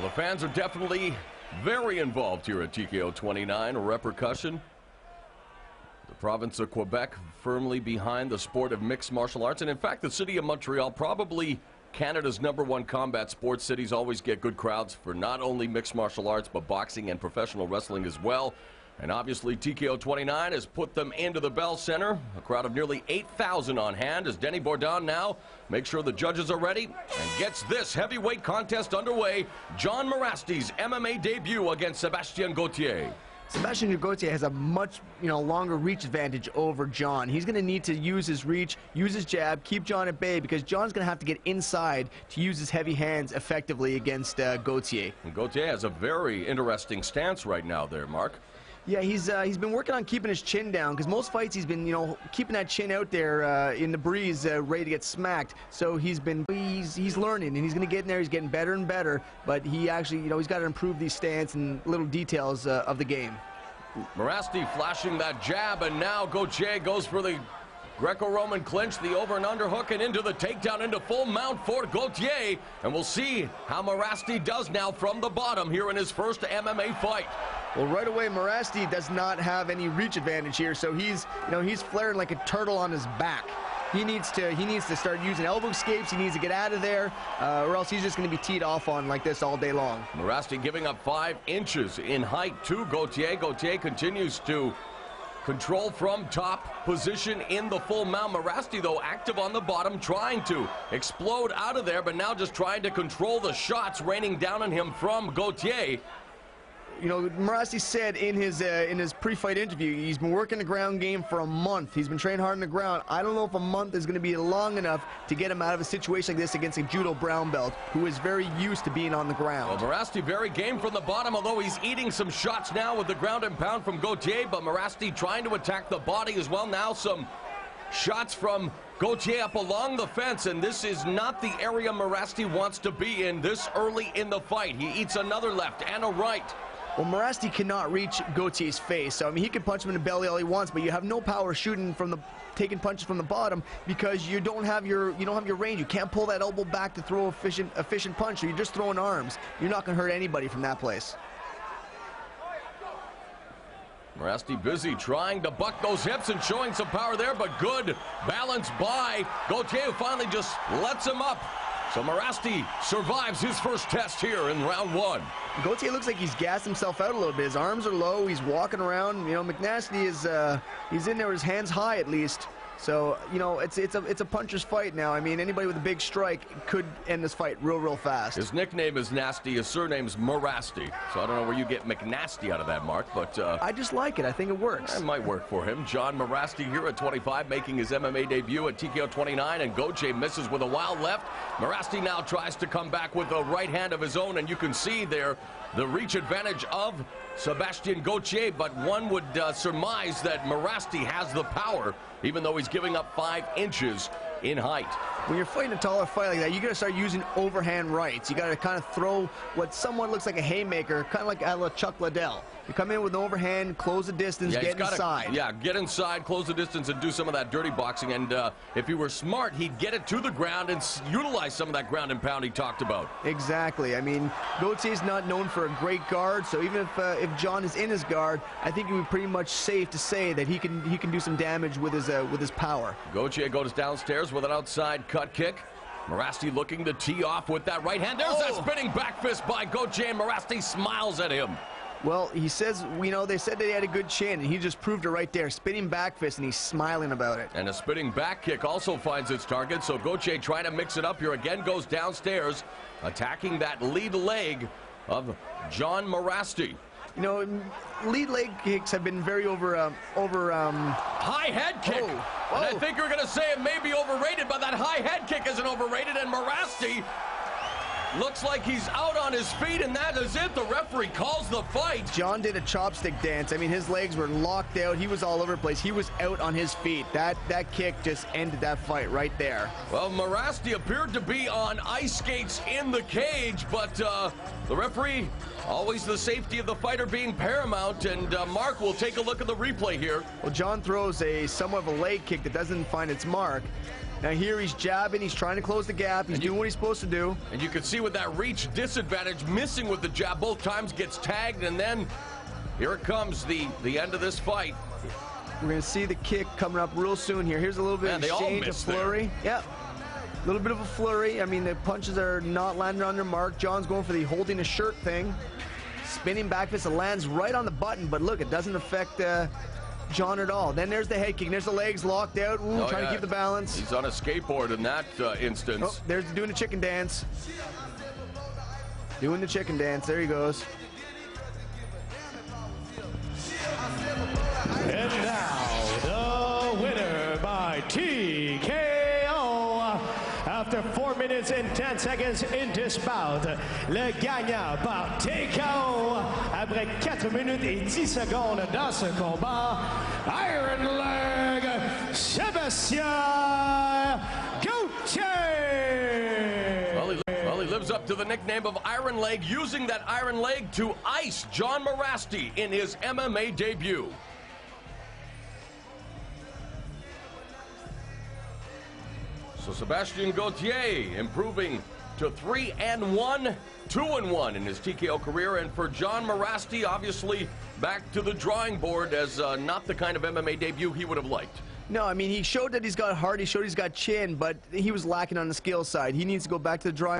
the fans are definitely very involved here at TKO 29. Repercussion. The province of Quebec firmly behind the sport of mixed martial arts. And in fact, the city of Montreal, probably Canada's #1 combat sports cities, always get good crowds for not only mixed martial arts, but boxing and professional wrestling as well. And obviously, TKO 29 has put them into the Bell Center. A crowd of nearly 8,000 on hand as Denny Bourdon now makes sure the judges are ready and gets this heavyweight contest underway. Jon Mirasty's MMA debut against Sebastien Gauthier. Sebastien Gauthier has a much, longer reach advantage over Jon. He's going to need to use his reach, use his jab, keep Jon at bay, because Jon's going to have to get inside to use his heavy hands effectively against Gauthier. And Gauthier has a very interesting stance right now there, Mark. Yeah, he's been working on keeping his chin down, because most fights he's been, keeping that chin out there in the breeze, ready to get smacked. So he's learning, and he's going to get in there. He's getting better and better, but he actually, he's got to improve these stance and little details of the game. Mirasty flashing that jab, and now Gauthier goes for the Greco-Roman clinch, the over and underhook, and into the takedown, into full mount for Gauthier. And we'll see how Mirasty does now from the bottom here in his first MMA fight. Well, right away, Mirasty does not have any reach advantage here, so he's flaring like a turtle on his back. He needs to start using elbow escapes. He needs to get out of there, or else he's just going to be teed off on like this all day long. Mirasty giving up 5 inches in height to Gauthier. Gauthier continues to control from top position in the full mount. Mirasty, though, active on the bottom, trying to explode out of there, but now just trying to control the shots raining down on him from Gauthier. Mirasty said in his pre-fight interview, he's been working the ground game for a month. He's been training hard on the ground. I don't know if a month is going to be long enough to get him out of a situation like this against a judo brown belt, who is very used to being on the ground. Well, Mirasty very game from the bottom, although he's eating some shots now with the ground and pound from Gauthier, but Mirasty trying to attack the body as well. Now some shots from Gauthier up along the fence, and this is not the area Mirasty wants to be in this early in the fight. He eats another left and a right. Well, Mirasty cannot reach Gauthier's face, so I mean he can punch him in the belly all he wants, but you have no power shooting from taking punches from the bottom because you don't have your range. You can't pull that elbow back to throw efficient punch, or you're just throwing arms. You're not going to hurt anybody from that place. Mirasty busy trying to buck those hips and showing some power there, but good balance by Gauthier, who finally just lets him up. So Mirasty survives his first test here in round 1. Gauthier looks like he's gassed himself out a little bit. His arms are low. He's walking around. McNasty is he's in there with his hands high at least. So it's a puncher's fight now. I mean, anybody with a big strike could end this fight real fast. His nickname is Nasty. His surname's Mirasty. So I don't know where you get McNasty out of that, Mark, but I just like it. I think it works. It might work for him. Jon Mirasty here at 25, making his MMA debut at TKO 29, and Gauthier misses with a wild left. Mirasty now tries to come back with a right hand of his own, and you can see there the reach advantage of Sebastien Gauthier, but one would surmise that Mirasty has the power, even though he's giving up 5 inches in height. When you're fighting a taller fight like that, you got to start using overhand rights. You got to kind of throw what somewhat looks like a haymaker, kind of like a la Chuck Liddell. You come in with an overhand, close the distance, get inside. Get inside, close the distance, and do some of that dirty boxing. And if he were smart, he'd get it to the ground and utilize some of that ground and pound he talked about. Exactly. I mean, Gauthier's not known for a great guard, so even if Jon is in his guard, I think it would be pretty much safe to say that he can do some damage with his power. Gauthier goes downstairs with an outside cut kick. Mirasty looking to tee off with that right hand. There's that spinning back fist by Gauthier, and Mirasty smiles at him. Well, he says, they said that he had a good chin, and he just proved it right there. Spinning back fist, and he's smiling about it. And a spinning back kick also finds its target, so Gauthier trying to mix it up here again, goes downstairs, attacking that lead leg of Jon Mirasty. Lead leg kicks have been very high head kick. And I think you're going to say it may be overrated, but that high head kick isn't overrated, and Mirasty looks like he's out on his feet, and that is it. The referee calls the fight. Jon did a chopstick dance. I mean, his legs were locked out. He was all over the place. He was out on his feet. That kick just ended that fight right there. Well, Mirasty appeared to be on ice skates in the cage, but the referee, always the safety of the fighter being paramount, and Mark will take a look at the replay here. Well, Jon throws somewhat of a leg kick that doesn't find its mark. Now here he's jabbing, he's trying to close the gap, he's doing what he's supposed to do. And you can see Mirasty with that reach disadvantage, missing with the jab both times, gets tagged, and then here it comes, the end of this fight. We're going to see the kick coming up real soon here. Here's a little bit of exchange, a flurry. Yep. A little bit of a flurry. I mean, the punches are not landing on their mark. Jon's going for the holding a shirt thing. Spinning back fist, it lands right on the button, but look, it doesn't affect Jon at all. Then there's the head kick. There's the legs locked out. Ooh, trying to keep the balance. He's on a skateboard in that instance. Oh, there's doing the chicken dance. Doing the chicken dance. There he goes. And now, the winner by TKO. After 4 minutes and 10 seconds in this bout, le gagnant par TKO, après 4 minutes et 10 secondes dans ce combat, Iron Leg, Sebastien Gauthier. Well, he lives up to the nickname of Iron Leg, using that Iron Leg to ice Jon Mirasty in his MMA debut. So Sebastien Gauthier improving to 3-1, 2-1 in his TKO career, and for Jon Mirasty, obviously back to the drawing board as not the kind of MMA debut he would have liked. No, I mean, he showed that he's got heart, he showed he's got chin, but he was lacking on the skill side. He needs to go back to the drawing